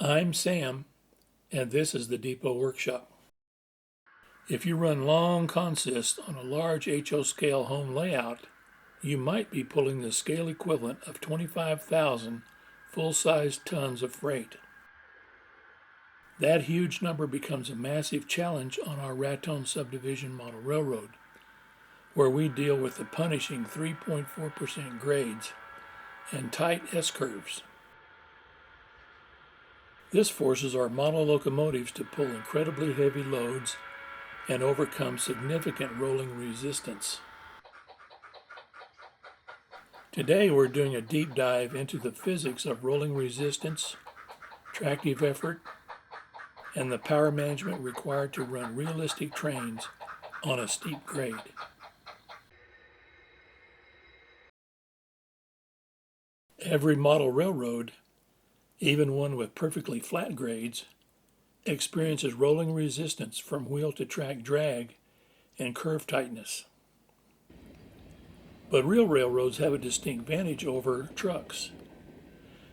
I'm Sam, and this is the Depot Workshop. If you run long consists on a large HO scale home layout, you might be pulling the scale equivalent of 25,000 full-sized tons of freight. That huge number becomes a massive challenge on our Raton Subdivision model railroad, where we deal with the punishing 3.4% grades and tight S-curves. This forces our model locomotives to pull incredibly heavy loads and overcome significant rolling resistance. Today we're doing a deep dive into the physics of rolling resistance, tractive effort, and the power management required to run realistic trains on a steep grade. Every model railroad, even one with perfectly flat grades, experiences rolling resistance from wheel to track drag and curve tightness. But real railroads have a distinct advantage over trucks.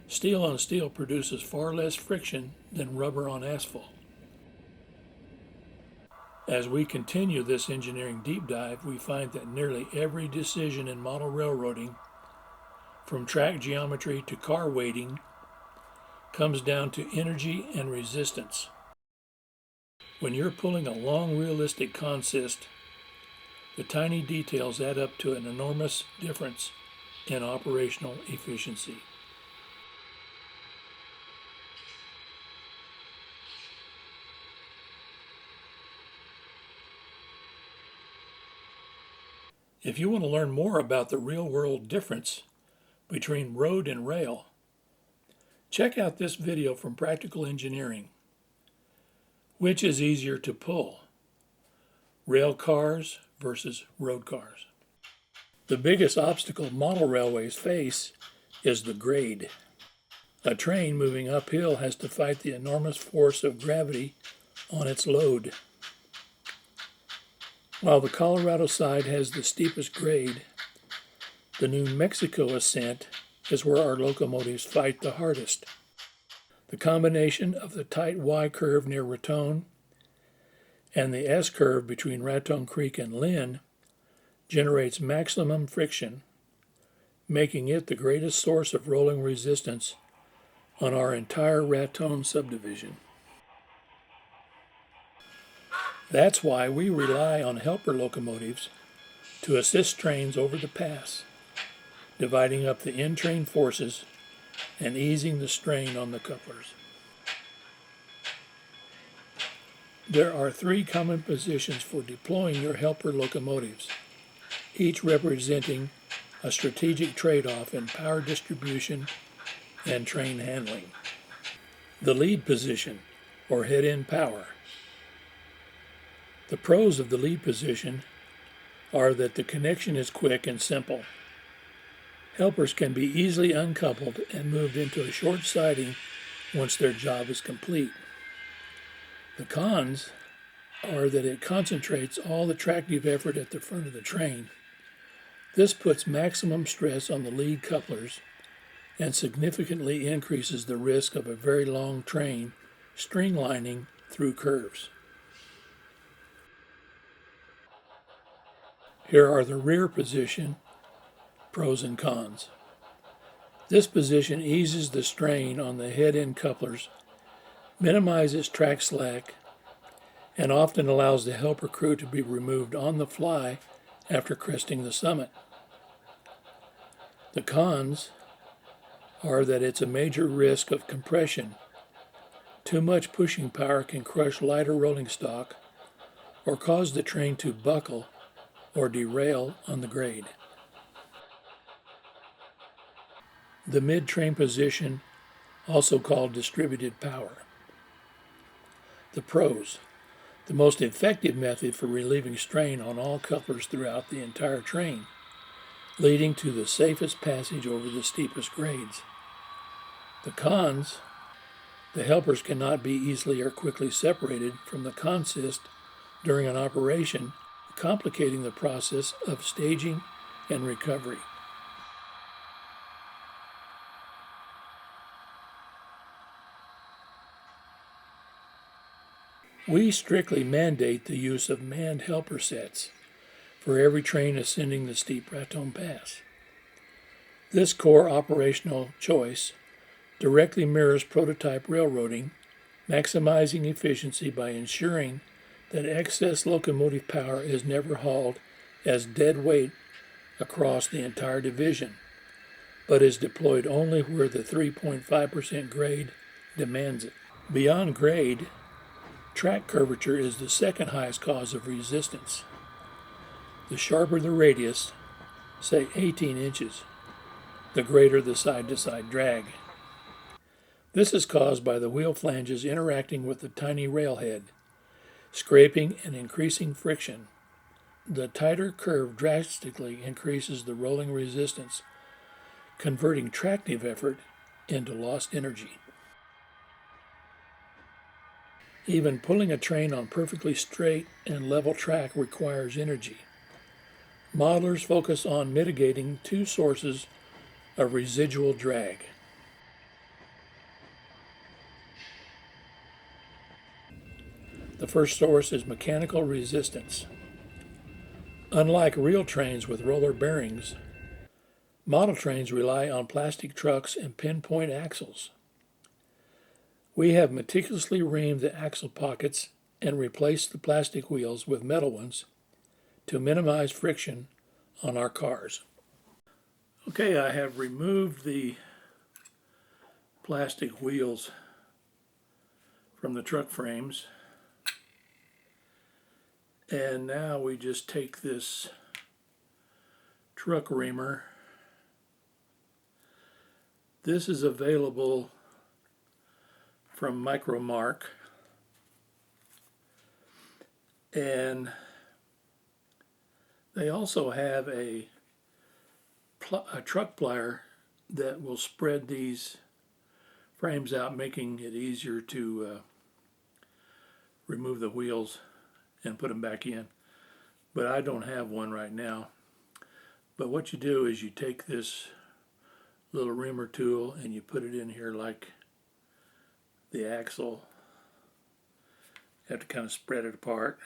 Steel on steel produces far less friction than rubber on asphalt. As we continue this engineering deep dive, we find that nearly every decision in model railroading, from track geometry to car weighting, comes down to energy and resistance. When you're pulling a long realistic consist, the tiny details add up to an enormous difference in operational efficiency. If you want to learn more about the real-world difference between road and rail, check out this video from Practical Engineering. Which is easier to pull? Rail cars versus road cars. The biggest obstacle model railways face is the grade. A train moving uphill has to fight the enormous force of gravity on its load. While the Colorado side has the steepest grade, the New Mexico ascent is where our locomotives fight the hardest. The combination of the tight Y curve near Raton and the S curve between Raton Creek and Lynn generates maximum friction, making it the greatest source of rolling resistance on our entire Raton subdivision. That's why we rely on helper locomotives to assist trains over the pass, dividing up the in-train forces and easing the strain on the couplers. There are three common positions for deploying your helper locomotives, each representing a strategic trade-off in power distribution and train handling. The lead position, or head-end power. The pros of the lead position are that the connection is quick and simple. Helpers can be easily uncoupled and moved into a short siding once their job is complete. The cons are that it concentrates all the tractive effort at the front of the train. This puts maximum stress on the lead couplers and significantly increases the risk of a very long train streamlining through curves. Here are the rear position pros and cons. This position eases the strain on the head-end couplers, minimizes track slack, and often allows the helper crew to be removed on the fly after cresting the summit. The cons are that it's a major risk of compression. Too much pushing power can crush lighter rolling stock or cause the train to buckle or derail on the grade. The mid-train position, also called distributed power. The pros. The most effective method for relieving strain on all couplers throughout the entire train, leading to the safest passage over the steepest grades. The cons. The helpers cannot be easily or quickly separated from the consist during an operation, complicating the process of staging and recovery. We strictly mandate the use of manned helper sets for every train ascending the steep Raton Pass. This core operational choice directly mirrors prototype railroading, maximizing efficiency by ensuring that excess locomotive power is never hauled as dead weight across the entire division, but is deployed only where the 3.5% grade demands it. Beyond grade, track curvature is the second highest cause of resistance. The sharper the radius, say 18 inches, the greater the side-to-side drag. This is caused by the wheel flanges interacting with the tiny railhead, scraping and increasing friction. The tighter curve drastically increases the rolling resistance, converting tractive effort into lost energy. Even pulling a train on perfectly straight and level track requires energy. Modelers focus on mitigating two sources of residual drag. The first source is mechanical resistance. Unlike real trains with roller bearings, model trains rely on plastic trucks and pinpoint axles. We have meticulously reamed the axle pockets and replaced the plastic wheels with metal ones to minimize friction on our cars. Okay, I have removed the plastic wheels from the truck frames, and now we just take this truck reamer. This is available from Micromark, and they also have a truck plier that will spread these frames out, making it easier to remove the wheels and put them back in. But I don't have one right now. But what you do is you take this little reamer tool and you put it in here like the axle. You have to kind of spread it apart.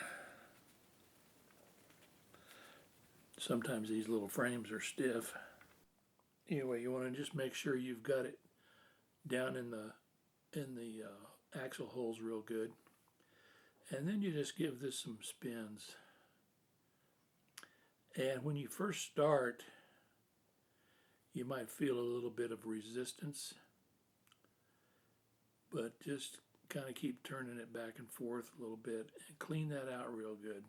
Sometimes these little frames are stiff. Anyway, you want to just make sure you've got it down in the axle holes real good. And then you just give this some spins. And when you first start, you might feel a little bit of resistance, but just kind of keep turning it back and forth a little bit and clean that out real good.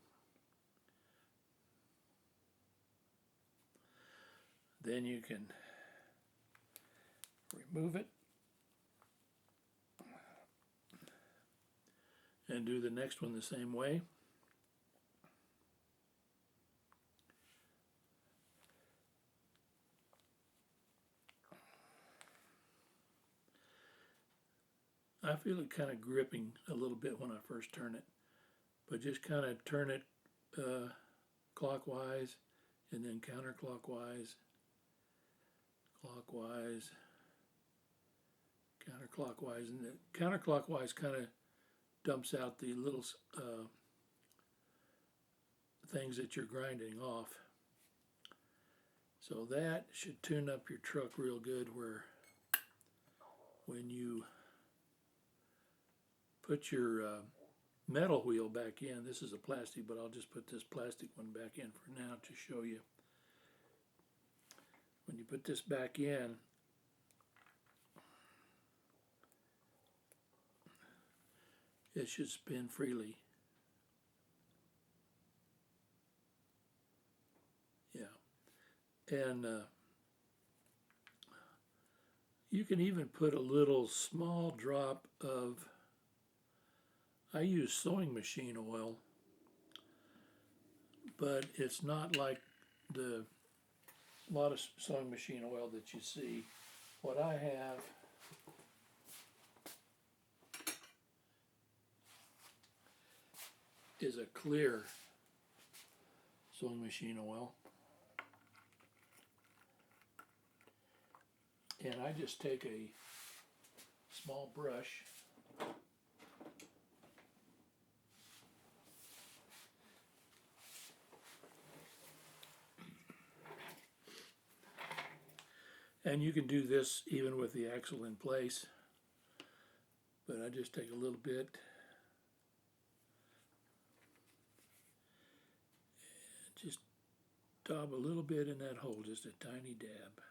Then you can remove it and do the next one the same way. I feel it kind of gripping a little bit when I first turn it, but just kind of turn it clockwise and then counterclockwise, clockwise, counterclockwise, and the counterclockwise kind of dumps out the little things that you're grinding off. So that should tune up your truck real good, where when you put your metal wheel back in, this is a plastic, but I'll just put this plastic one back in for now to show you. When you put this back in, it should spin freely. Yeah. And you can even put a little small drop of, I use sewing machine oil, but it's not like the lot of sewing machine oil that you see. What I have is a clear sewing machine oil. And I just take a small brush And you can do this even with the axle in place, but I just take a little bit and just dab a little bit in that hole, just a tiny dab.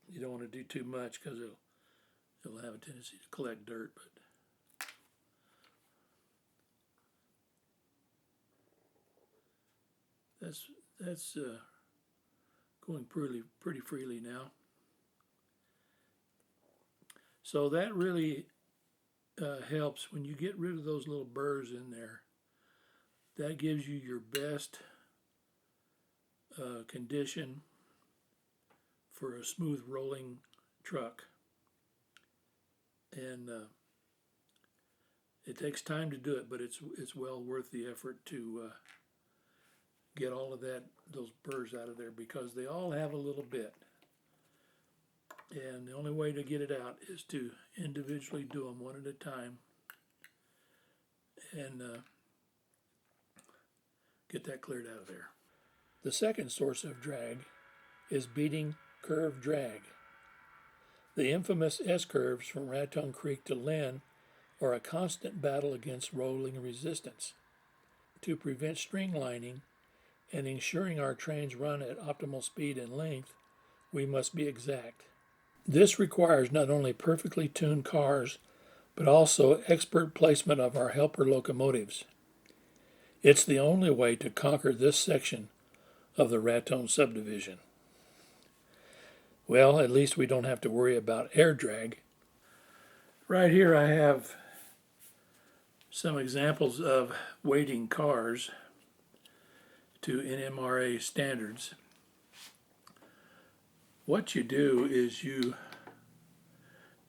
You don't want to do too much because it'll have a tendency to collect dirt, but that's going pretty freely now. So that really helps when you get rid of those little burrs in there. That gives you your best condition for a smooth rolling truck. And it takes time to do it, but it's well worth the effort to get all of those burrs out of there, because they all have a little bit. And the only way to get it out is to individually do them one at a time and get that cleared out of there. The second source of drag is beating curve drag. The infamous S-curves from Raton Creek to Lynn are a constant battle against rolling resistance. To prevent streamlining and ensuring our trains run at optimal speed and length, we must be exact. This requires not only perfectly tuned cars, but also expert placement of our helper locomotives. It's the only way to conquer this section of the Raton Subdivision. Well, at least we don't have to worry about air drag. Right here I have some examples of weighting cars to NMRA standards. What you do is you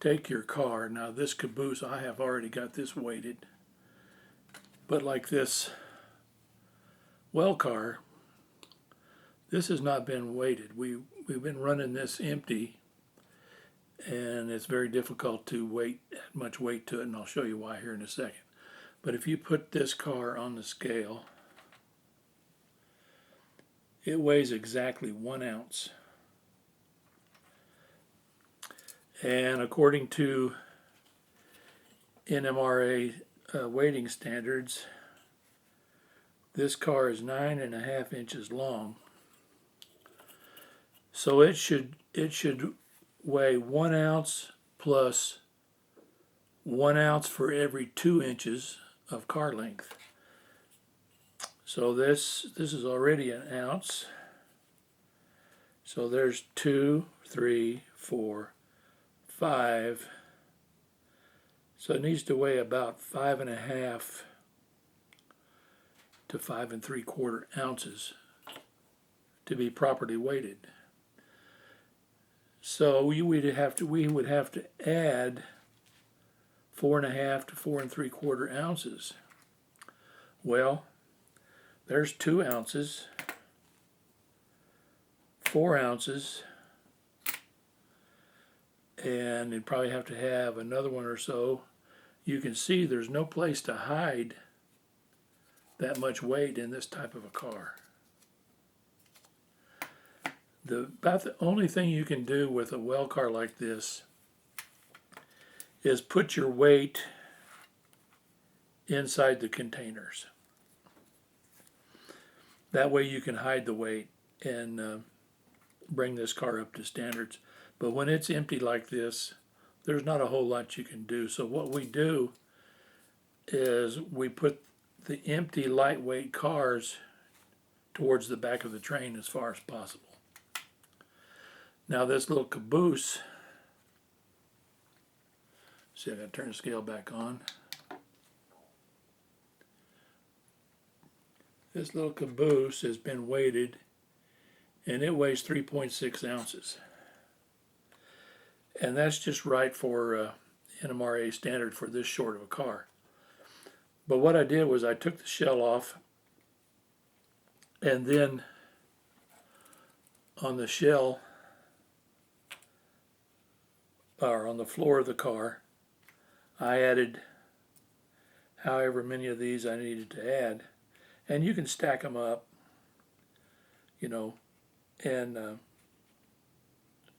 take your car. Now this caboose, I have already got this weighted, but like this well car, this has not been weighted. We've been running this empty, and it's very difficult to add much weight to it, and I'll show you why here in a second. But if you put this car on the scale, it weighs exactly 1 ounce. And according to NMRA weighting standards, this car is 9.5 inches long. So it should weigh 1 ounce plus 1 ounce for every 2 inches of car length. So this is already 1 ounce. So there's 2, 3, 4, 5. So it needs to weigh about 5.5 to 5 3/4 ounces to be properly weighted. So we would have to add 4.5 to 4 3/4 ounces. Well, there's 2 ounces, 4 ounces, and you'd probably have to have another one or so. You can see there's no place to hide that much weight in this type of a car. About the only thing you can do with a well car like this is put your weight inside the containers. That way you can hide the weight and bring this car up to standards. But when it's empty like this, there's not a whole lot you can do. So what we do is we put the empty lightweight cars towards the back of the train as far as possible. Now this little caboose, see, I gotta turn the scale back on. This little caboose has been weighted, and it weighs 3.6 ounces. And that's just right for NMRA standard for this short of a car. But what I did was I took the shell off, and then on the shell or on the floor of the car. I added however many of these I needed to add, and you can stack them up, you know, and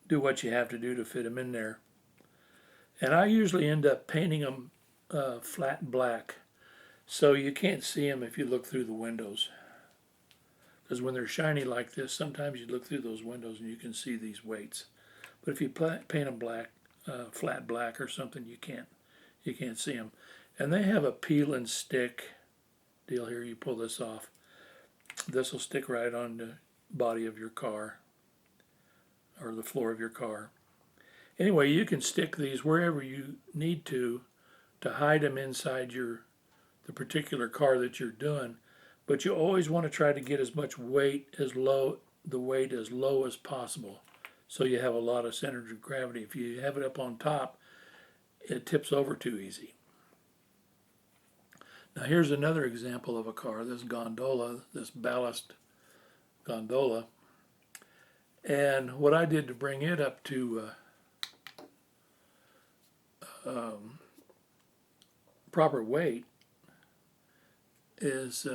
do what you have to do to fit them in there. And I usually end up painting them flat black, so you can't see them if you look through the windows. Because when they're shiny like this, sometimes you look through those windows and you can see these weights. But if you paint them black, flat black or something, you can't see them. And they have a peel and stick deal here. You pull this off. This will stick right on the body of your car or the floor of your car. Anyway, you can stick these wherever you need to hide them inside the particular car that you're doing. But you always want to try to get as much weight as low as possible, so you have a lot of center of gravity. If you have it up on top, it tips over too easy. Now here's another example of a car, this gondola, this ballast gondola. And what I did to bring it up to proper weight is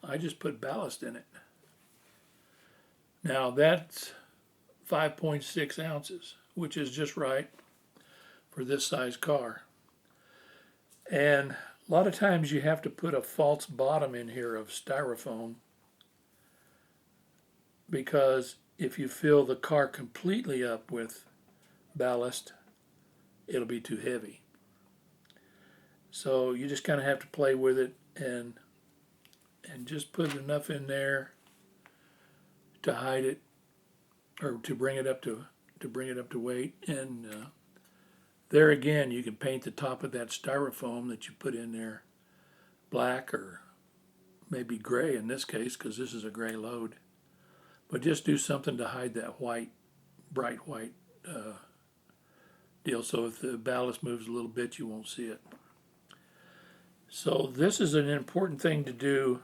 I just put ballast in it. Now that's 5.6 ounces, which is just right for this size car. And a lot of times you have to put a false bottom in here of styrofoam, because if you fill the car completely up with ballast, it'll be too heavy. So you just kind of have to play with it and just put enough in there to hide it, or to bring it up to weight. And there again, you can paint the top of that styrofoam that you put in there black, or maybe gray in this case, because this is a gray load. But just do something to hide that white, bright white deal, so if the ballast moves a little bit, you won't see it. So this is an important thing to do,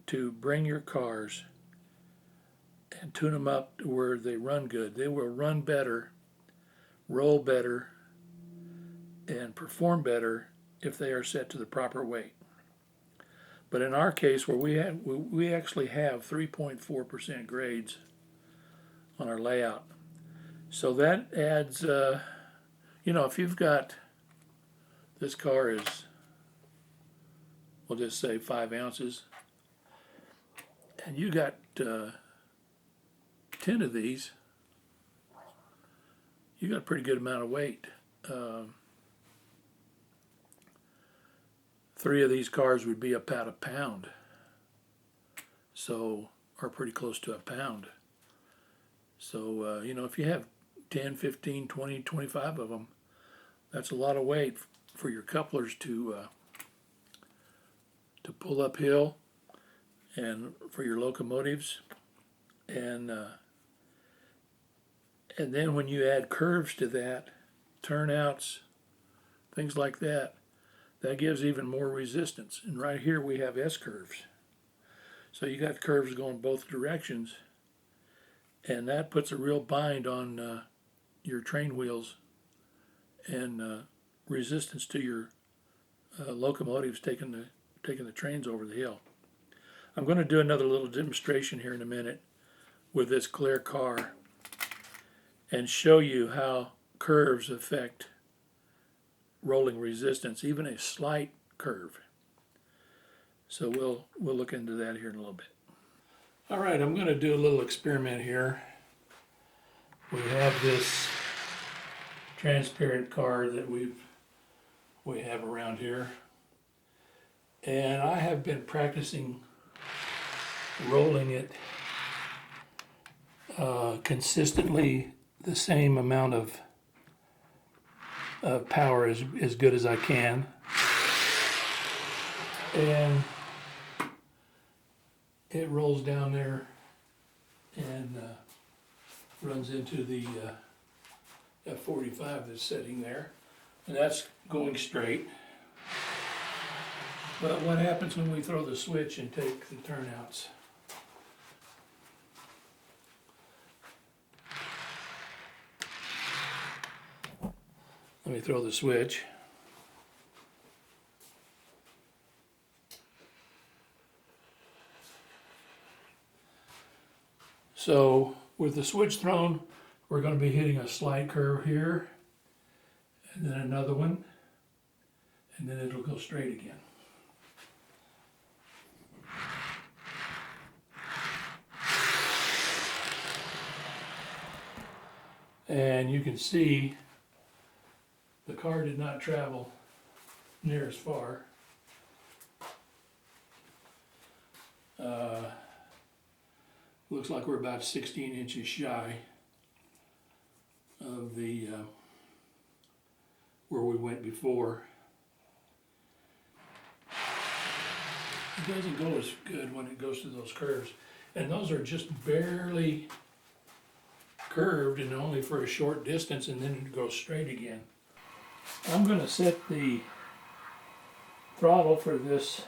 to bring your cars and tune them up to where they run good. They will run better, roll better, and perform better if they are set to the proper weight. But in our case, where we actually have 3.4% grades on our layout, so that adds, if you've got, this car is, we'll just say 5 ounces, and you got 10 of these, you got a pretty good amount of weight. 3 of these cars would be about a pound, so, or pretty close to a pound. So, if you have 10, 15, 20, 25 of them, that's a lot of weight for your couplers to pull uphill, and for your locomotives. And then when you add curves to that, turnouts, things like that, that gives even more resistance. And right here we have S-curves. So you got curves going both directions, and that puts a real bind on your train wheels, and resistance to your locomotives taking the trains over the hill. I'm going to do another little demonstration here in a minute with this clear car and show you how curves affect rolling resistance, even a slight curve. So we'll look into that here in a little bit. All right, I'm going to do a little experiment here. We have this transparent car that we have around here, and I have been practicing rolling it consistently the same amount of power as good as I can, and it rolls down there and runs into the F45 that's sitting there, and that's going straight. But what happens when we throw the switch and take the turnouts? Let me throw the switch. So with the switch thrown, we're going to be hitting a slight curve here, and then another one, and then it'll go straight again. And you can see the car did not travel near as far. Looks like we're about 16 inches shy of the where we went before. It doesn't go as good when it goes through those curves. And those are just barely curved and only for a short distance, and then it goes straight again. I'm going to set the throttle for this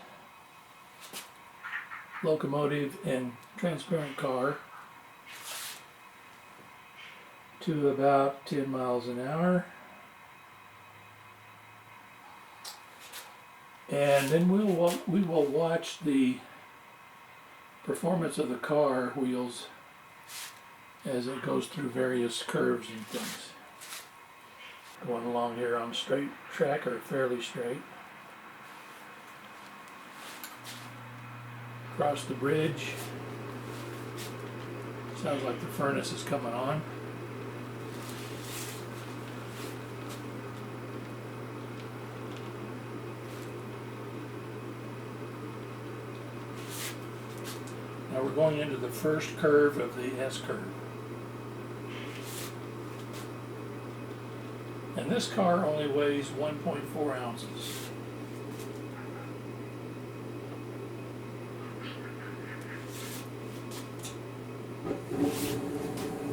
locomotive and transparent car to about 10 miles an hour. And then we will watch the performance of the car wheels as it goes through various curves and things. Going along here on straight track, or fairly straight. Across the bridge. Sounds like the furnace is coming on. Now we're going into the first curve of the S curve. And this car only weighs 1.4 ounces.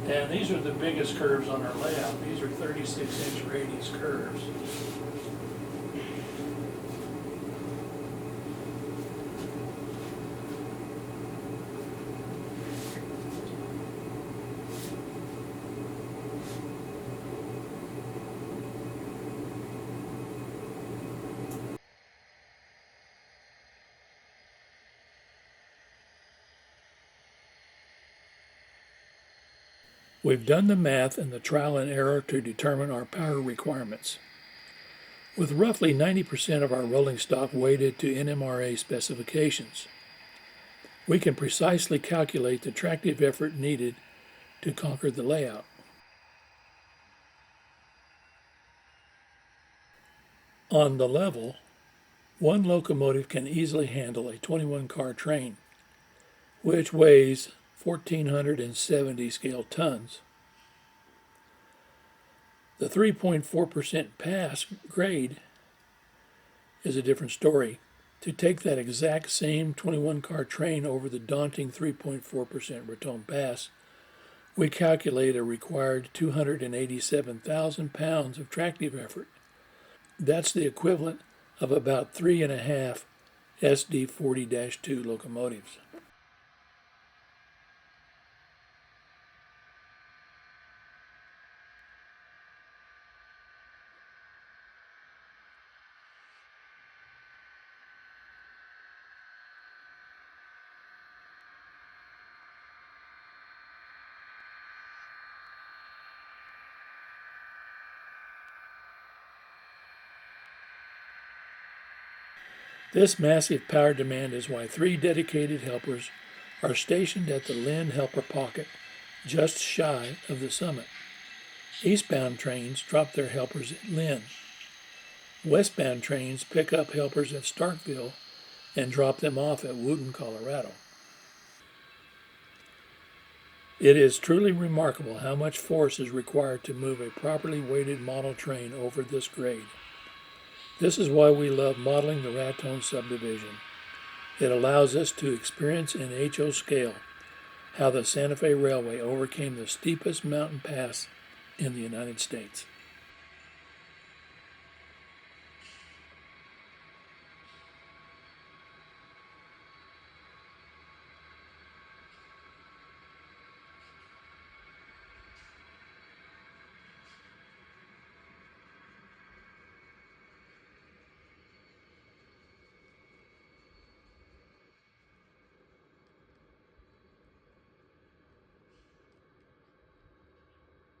And these are the biggest curves on our layout. These are 36-inch radius curves. We've done the math and the trial and error to determine our power requirements. With roughly 90% of our rolling stock weighted to NMRA specifications, we can precisely calculate the tractive effort needed to conquer the layout. On the level, one locomotive can easily handle a 21-car train, which weighs 1,470 scale tons. The 3.4% pass grade is a different story. To take that exact same 21-car train over the daunting 3.4% Raton Pass, we calculate a required 287,000 pounds of tractive effort. That's the equivalent of about 3.5 SD40-2 locomotives. This massive power demand is why 3 dedicated helpers are stationed at the Lynn helper pocket, just shy of the summit. Eastbound trains drop their helpers at Lynn. Westbound trains pick up helpers at Starkville and drop them off at Wootton, Colorado. It is truly remarkable how much force is required to move a properly weighted model train over this grade. This is why we love modeling the Raton Subdivision. It allows us to experience in HO scale how the Santa Fe Railway overcame the steepest mountain pass in the United States.